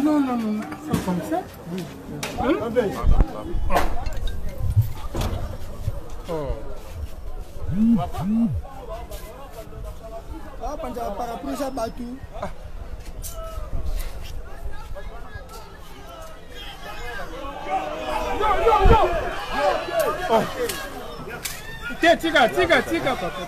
Non, comme ça. Ah, parapluie ça battu. Tiga, papa.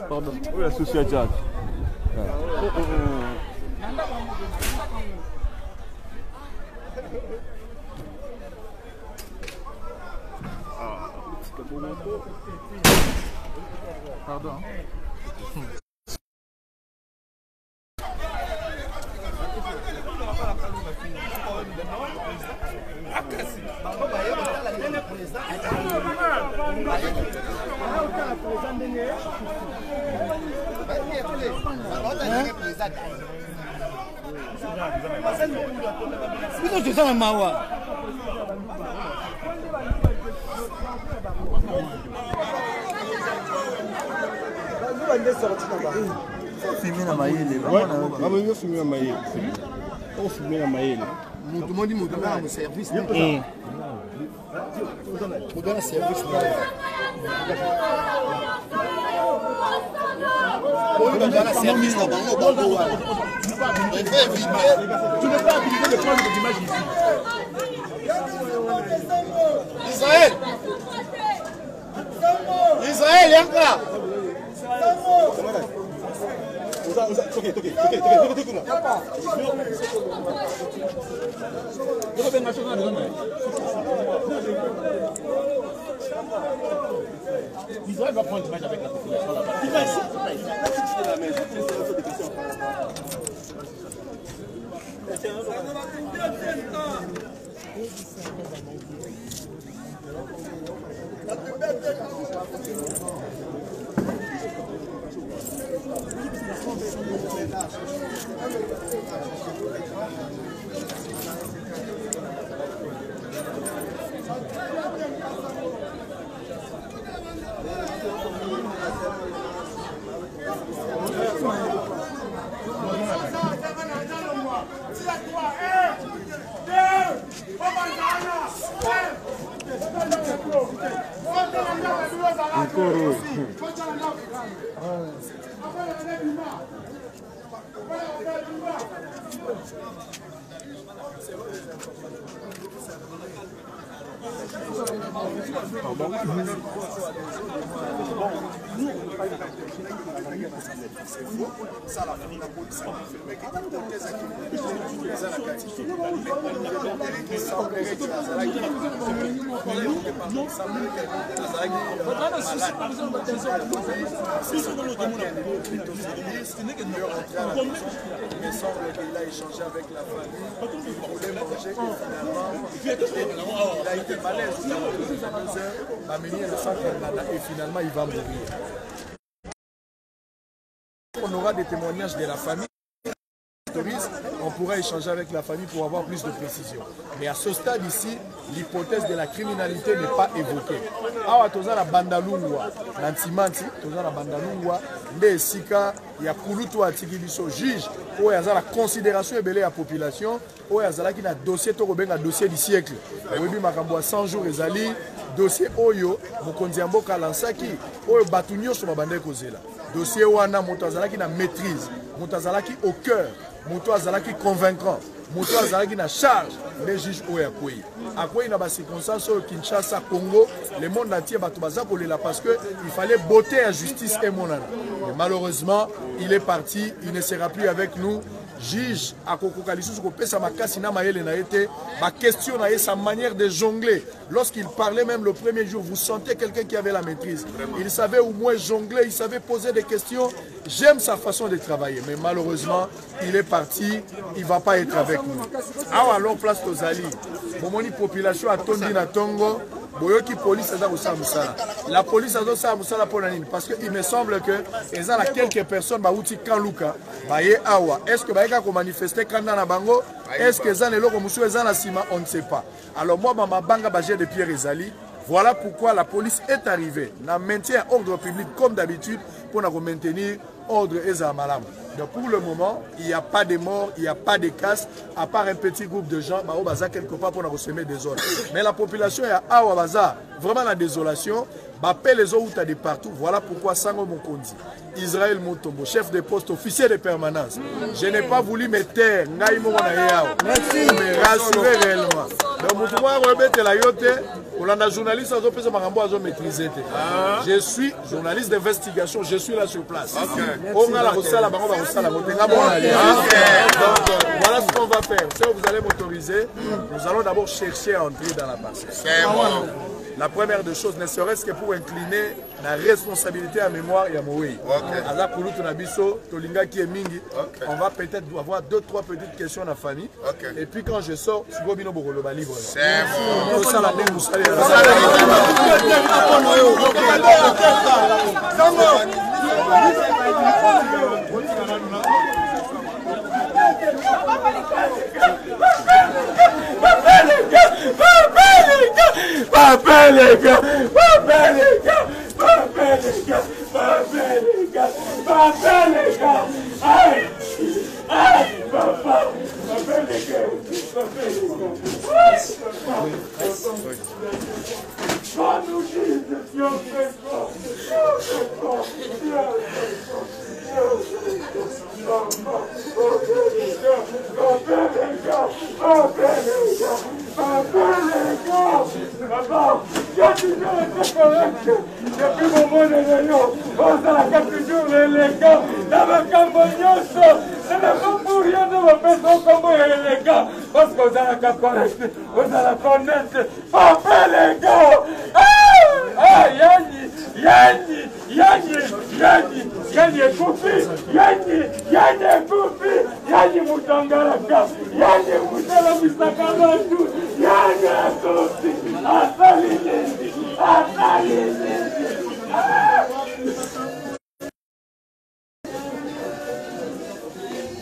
Pardon. Oui, la société. Pardon. Itu sana mawa. Filmer na mayele. Vamos ver filmer na mayele. Vamos filmer na mayele. Muito mundo mudar no serviço. Mudar no serviço. Mudar no serviço là-bas, on va voir. Tu n'es pas habilité de prendre des images ici. Israël! Israël, Yanka! Israël va prendre l'image avec la population là-bas. Il va ici. Il me semble qu'il a échangé avec la famille, il voulait manger et finalement il a été malaise. Et finalement il va mourir. On aura des témoignages de la famille. On pourra échanger avec la famille pour avoir plus de précision. Mais à ce stade ici, l'hypothèse de la criminalité n'est pas évoquée. Awa toza na bandalungwa, nantimanti, toza na bandalungwa, nde sika ya kulutu atiki biso juge, oyo aza la considération ebele ya population, oyo azalaki na dossier to kobenga dossier du siècle. Oyebi makambo ya 100 jours ezali dossier oyo mokonzi ya mboka lansaki, oyo batu nyonso babandaki kozela. Dossier wana moto azalaki na maîtrise, moto azalaki au cœur, moto azalaki convaincant, moto azalaki na charge les juges oyo akwei. Akwei na ba circonstances au Kinshasa, Congo, le monde entier bato baza kolela parce que il fallait botter à justice et monana. Mais malheureusement, il est parti, il ne sera plus avec nous. Juge akokokali lisusu kopesa makasi na mayele na été, ma question na sa manière de jongler. Lorsqu'il parlait même le premier jour, vous sentez quelqu'un qui avait la maîtrise. Il savait au moins jongler, il savait poser des questions. J'aime sa façon de travailler, mais malheureusement, il est parti, il ne va pas être avec nous. Ah, alors place Tozali. Bomoni population a tondi na Tongo. Boyoki police a musala. La police a musala pour la ligne parce qu'il me semble que il y a quelques personnes qui ont Kanluka, awa. Est-ce que baïka ko manifester kanda na bango? Est-ce que zan eloko musu ezana sima? On ne sait pas. Alors moi mama banga baje de Pierre Ezali. Voilà pourquoi la police est arrivée. Na maintien ordre public comme d'habitude pour nous maintenir ordre et malam. Donc pour le moment, il n'y a pas de morts, il n'y a pas de casse, à part un petit groupe de gens, bah, baza quelque part pour nous semer des ordres. Mais la population est à Awabaza, vraiment la désolation, bah, les autres de partout. Voilà pourquoi Sango Mokondi, Israël Motombo, chef de poste, officier de permanence. Je n'ai pas voulu me taire, me rassurer réellement. Donc, journaliste, je suis journaliste d'investigation, je suis là sur place. Donc, voilà ce qu'on va faire. Si vous allez m'autoriser, nous allons d'abord chercher à entrer dans la parcelle. La première des choses, ne serait-ce que pour incliner la responsabilité à mémoire et à Moïse. On va peut-être avoir 2-3 petites questions à la famille. Et puis quand je sors, je vais libre. C'est depuis mon bon réunion, on s'en a 4 jours, les gars, la makambo nyonso eleko pour rien de bapesa okombo ya élégant parce que ozalaka correct ozalaka honnête papa élégant yani ekufi yani mutangalaka yani musalamisaka bantu yani ekufi asali nini.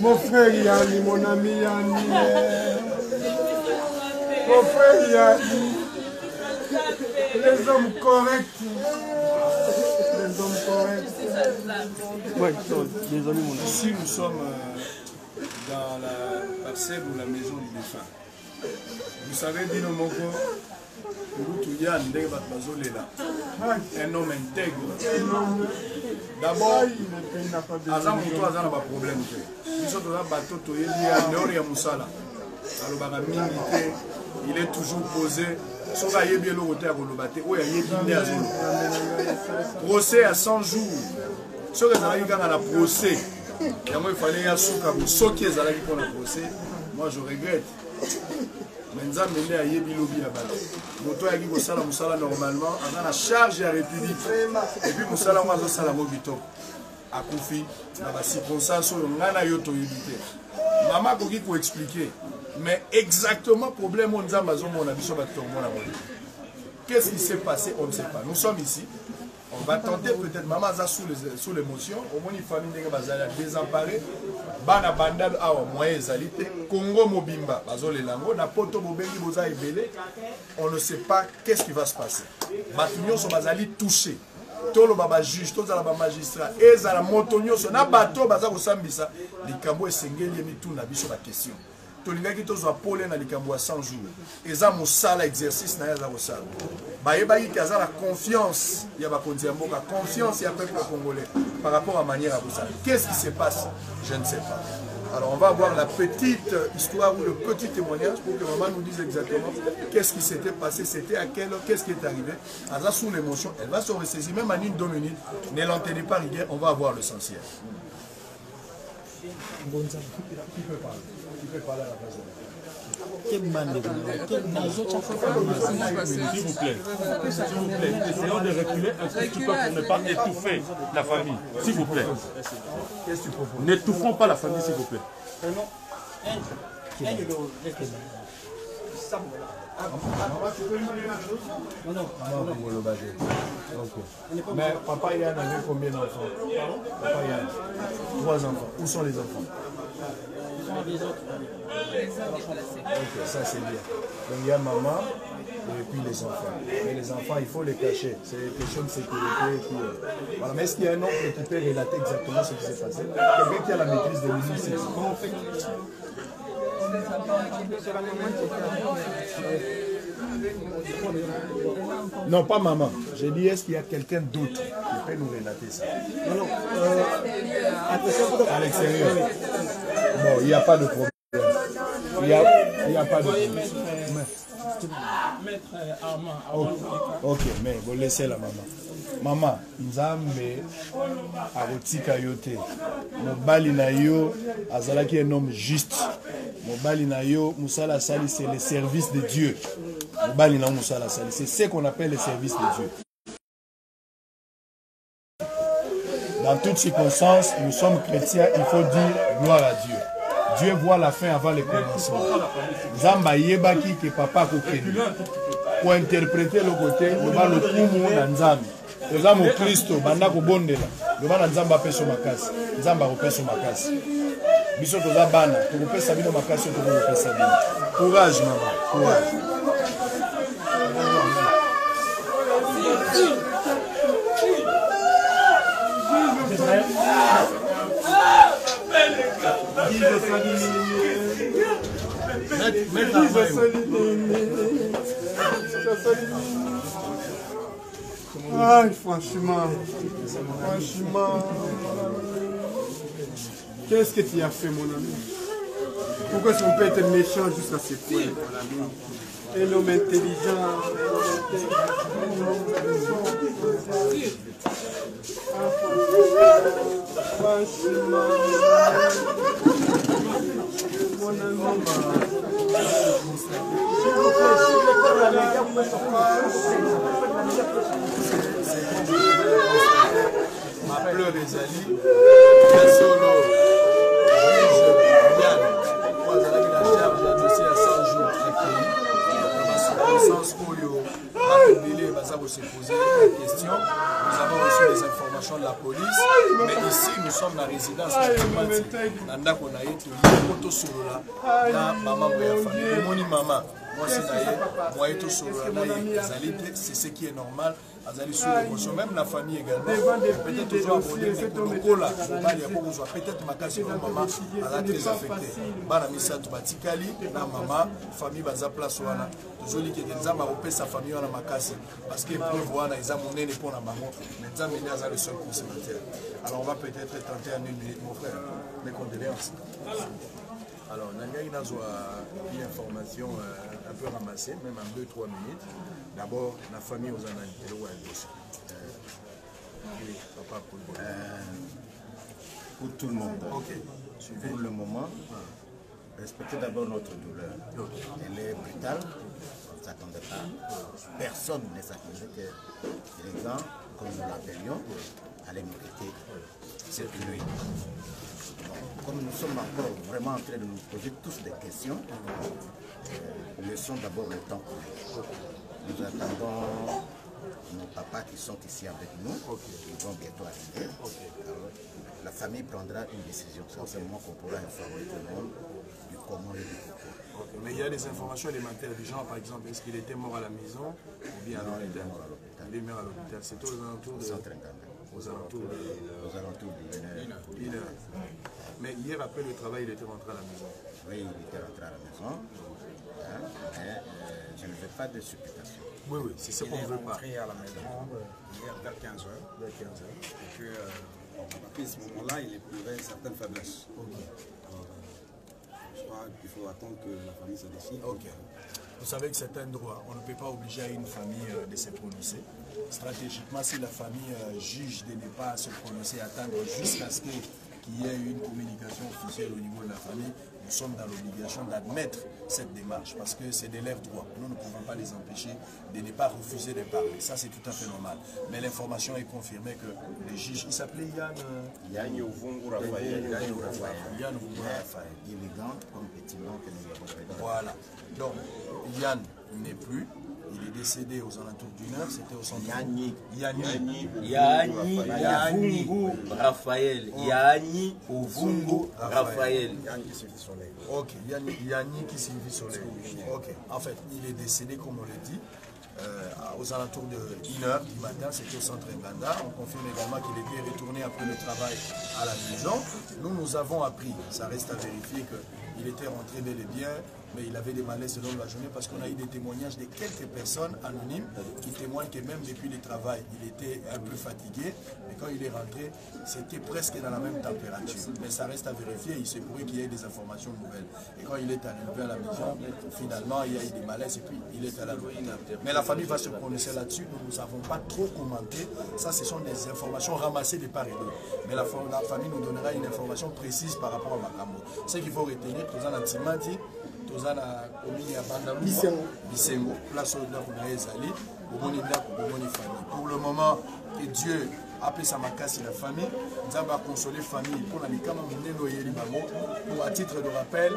Mon frère Yanni, mon ami Yanni. Mon frère Yanni. Les hommes corrects. Les hommes corrects. Ouais, désolé mon ami. Ici nous sommes dans la parcelle ou la maison du défunt. Vous savez, Dino Moko, un homme intègre. D'abord, Azam Moutou Azam n'a pas de problème. Il est toujours posé. Procès à 100 jours. Ce que vous avez dit dans la procès, il fallait y avoir procès. Moi je regrette. Menza mende a yebi lobi la balle. Moto yaki ko sala musala normalement, on a la charge de la République. Et puis musala moi zo sala mobito. Akufi na ba circonstance o ngana yo to yebite. Maman koki ko expliquer. Mais exactement problème on nzamba zo mona biso ba tombo na moni. Qu'est-ce qui s'est passé? On ne sait pas. Nous sommes ici. On va tenter peut-être, maman a sous l'émotion, au moins une famille est désemparée, bana bandal awa moyen zalité, Congo mobimba, bazole lango, na poto bobengi boza ebele, on ne sait pas qu'est-ce qui va se passer. Batunyo sont bazali touchés. Tolo baba juge, tolo la magistrat, et za la motonyo so na bato baza ko sambisa, likambo esengeli mi tout na biso ba question. Tolingaki tozo apole na likambo a 100 jours. Eza mosala exercice na ya za mosala. Baïbaï qui a la confiance, il y a la confiance, il y a le peuple congolais par rapport à la manière à vous ça. Qu'est-ce qui se passe? Je ne sais pas. Alors on va voir la petite histoire ou le petit témoignage pour que maman nous dise exactement qu'est-ce qui s'était passé, c'était à quelle heure, qu'est-ce qui est arrivé. Alors sous l'émotion, elle va se ressaisir, même en une 2 minutes, ne l'entendez pas rigueur, on va avoir l'essentiel. Qui peut parler? Qui peut parler à la place de S'il vous plaît, essayons de reculer un petit peu pour ne pas étouffer la famille. S'il vous plaît. Qu'est-ce que tu proposes? N'étouffons pas la famille, s'il vous plaît. Mais papa Yann avait combien d'enfants? Papa Yann, 3 enfants. Où sont les enfants? Ok, ça c'est bien. Donc il y a maman et puis les enfants. Et les enfants, il faut les cacher. C'est une question de sécurité. Et puis, voilà. Mais est-ce qu'il y a un oncle qui peut relater exactement ce qui s'est passé? Quelqu'un qui a la maîtrise de l'université. Comment on fait? Non, pas maman. J'ai dit, est-ce qu'il y a quelqu'un d'autre qui peut nous relater ça? Non. À l'extérieur. Bon, il n'y a pas de problème. Il n'y a pas de problème. Ok, mais vous laissez la maman. Maman, Nzambe arotika yote. Mobali na yo azalaki un homme juste. Mobali na yo musala sali, c'est le service de Dieu. Mobali na musala sali, c'est ce qu'on appelle le service de Dieu. Dans toutes circonstances, nous sommes chrétiens, il faut dire gloire à Dieu. Dieu voit la fin avant le commencement. Zamba yebaki que papa kokeni. Pour interpréter le côté, le bas le kumu na Nzambi. Le zamo Christo banda ko bondela. Le bana Nzamba peso makasi. Nzamba ko peso makasi. Biso toza bana, to ko pesa bino makasi, to ko pesa bino. Courage maman, courage. Ay, franchement, qu'est-ce que tu as fait, mon ami? Pourquoi est-ce qu'on peut être méchant jusqu'à ce point? Un homme intelligent. Ma pleure ezali ya solo Yann azalaki na charge ya dossier ya 100 jours akei na circonstance oyo bakendele baza kose poser la question. Nous avons reçu des informations de la police, mais ici nous sommes dans la résidence na ndako na ye toyiko tosolola na mama ya famille omoni mama mwasi na ye mwaye tosolola na ye ezali te, c'est ce qui est normal. Azali sous l'émotion, même la famille également. Peut-être toujours aborder les protocoles. Peut-être ma casse de maman, elle a très affectée. Bana misa tu batikali, na maman, famille baza place wana. Toujours li que nzamba opé sa famille wana makasi parce que preuve wana eza monene pour na bango. Mais nzamba ni aza le seul consommateur. Alors on va peut-être tenter en une minute mon frère. Mes condoléances. Alors, Nangai n'a une information un peu ramassée, même en 2-3 minutes. D'abord, la famille aux Anantélo et papa pour tout le monde. Ok. Pour le moment, respectez d'abord notre douleur. Elle est brutale, on ne s'attendait pas. Personne ne s'attendait que les gens, comme nous l'appelions, allaient nous quitter cette nuit. Comme nous sommes encore vraiment en train de nous poser tous des questions, laissons d'abord le temps. Nous attendons nos papas qui sont ici avec nous, ils vont bientôt arriver. Alors, la famille prendra une décision. C'est le moment qu'on pourra informer tout le monde du comment et du pourquoi. Mais il y a des informations élémentaires du genre, par exemple, est-ce qu'il était mort à la maison ou bien à l'hôpital? Il est mort à l'hôpital. C'est aux alentours de... Aux alentours d'1 heure. Mais hier, après le travail, il était rentré à la maison. Oui, il était rentré à la maison. Mais je ne veux pas de supputation. Oui, oui, c'est ce qu'on ne veut pas. Il est rentré à la maison hier vers 15h. Et que, depuis ce moment-là, il éprouvait certaines faiblesses. Je crois qu'il faut attendre que la famille se décide. Vous savez que c'est un droit. On ne peut pas obliger à une famille de se prononcer. Stratégiquement, si la famille juge de ne pas se prononcer, attendre jusqu'à ce qu'il y ait une communication officielle au niveau de la famille, nous sommes dans l'obligation d'admettre cette démarche parce que c'est de leurs droits. Nous ne pouvons pas les empêcher de ne pas refuser de parler. Ça, c'est tout à fait normal. Mais l'information est confirmée que le juge, il s'appelait Yann Ovungu Raphaël. Élégant comme petit nom que nous avons fait. Voilà. Donc, Yann n'est plus. Il est décédé aux alentours d'1 heure. C'était au centre. Yanni Raphaël. Yanni Ovungu Raphaël. Ok, Yanni qui signifie soleil. Ok, en fait, il est décédé, comme on l'a dit, aux alentours de 1 heure du matin, c'était au centre Nganda. On confirme également qu'il était retourné après le travail à la maison. Nous avons appris, ça reste à vérifier, qu'il était rentré bel et bien, mais il avait des malaises lors de la journée parce qu'on a eu des témoignages de quelques personnes anonymes qui témoignent que même depuis le travail, il était un peu fatigué. Mais quand il est rentré, c'était presque dans la même température. Mais ça reste à vérifier, il se pourrait qu'il y ait des informations nouvelles. Et quand il est arrivé à la maison, finalement, il y a eu des malaises et puis il est allé à l'hôpital. Mais la famille va se prononcer là-dessus, nous n'avons pas trop commenté. Ça, ce sont des informations ramassées de part et d'autre. Mais la famille nous donnera une information précise par rapport à Makambo. Ce qu'il faut retenir, tous en Antimati, tous en commune à Bandalou, Bisengo, place au Ndakuna Ezali, Boboni Ndaku, Boboni famille. Pour le moment, que Dieu appelle sa makasi la famille, nous avons consolé la famille pour la Mikama Mundeno Yeli Bango. Pour à titre de rappel,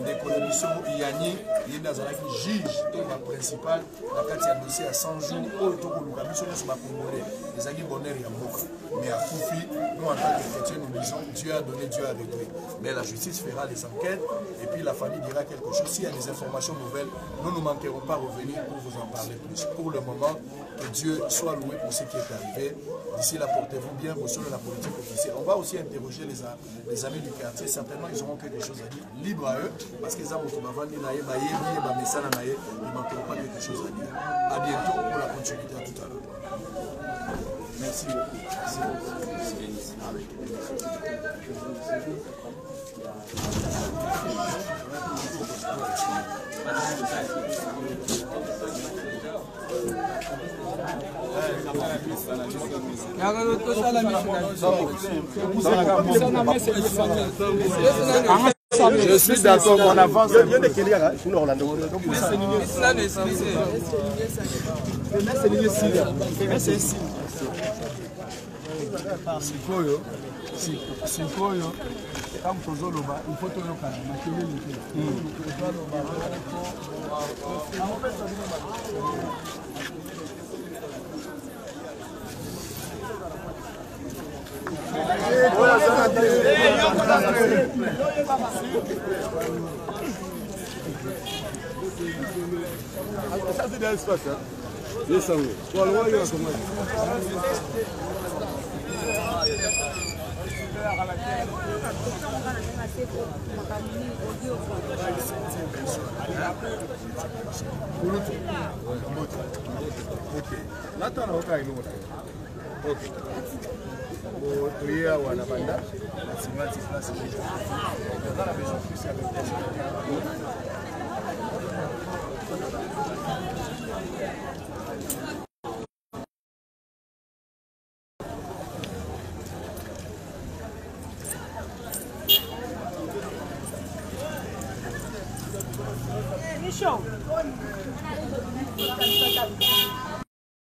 l'économisation Yanni, il y a un juge principal, la carte a dossier à 100 jours, autour de l'Ukabiso, sur ma Congolais, les agues bonheur et amour. Mais à Koufi, nous en tant que chrétiens, nous disons Dieu a donné, Dieu a réduit. Mais la justice fera les enquêtes et puis la famille dira quelque chose. S'il y a des informations nouvelles, nous ne manquerons pas revenir pour vous en parler plus. Pour le moment, que Dieu soit loué pour ce qui est arrivé. D'ici là, portez-vous bien, vous serez la politique officielle. On va aussi interroger les amis du quartier. Certainement, ils auront quelque chose à dire. Libre à eux, parce qu'ils ont ils ne manqueront pas quelque chose à dire. À bientôt pour la continuité, à tout à l'heure. Merci beaucoup. Merci. Je suis d'accord, on avance. Sikoyo, kama tozoloba, il faut toyokana makelele te. Ça c'est dans l'espace, hein. Descendez. Pour le roi, il va comment? Show.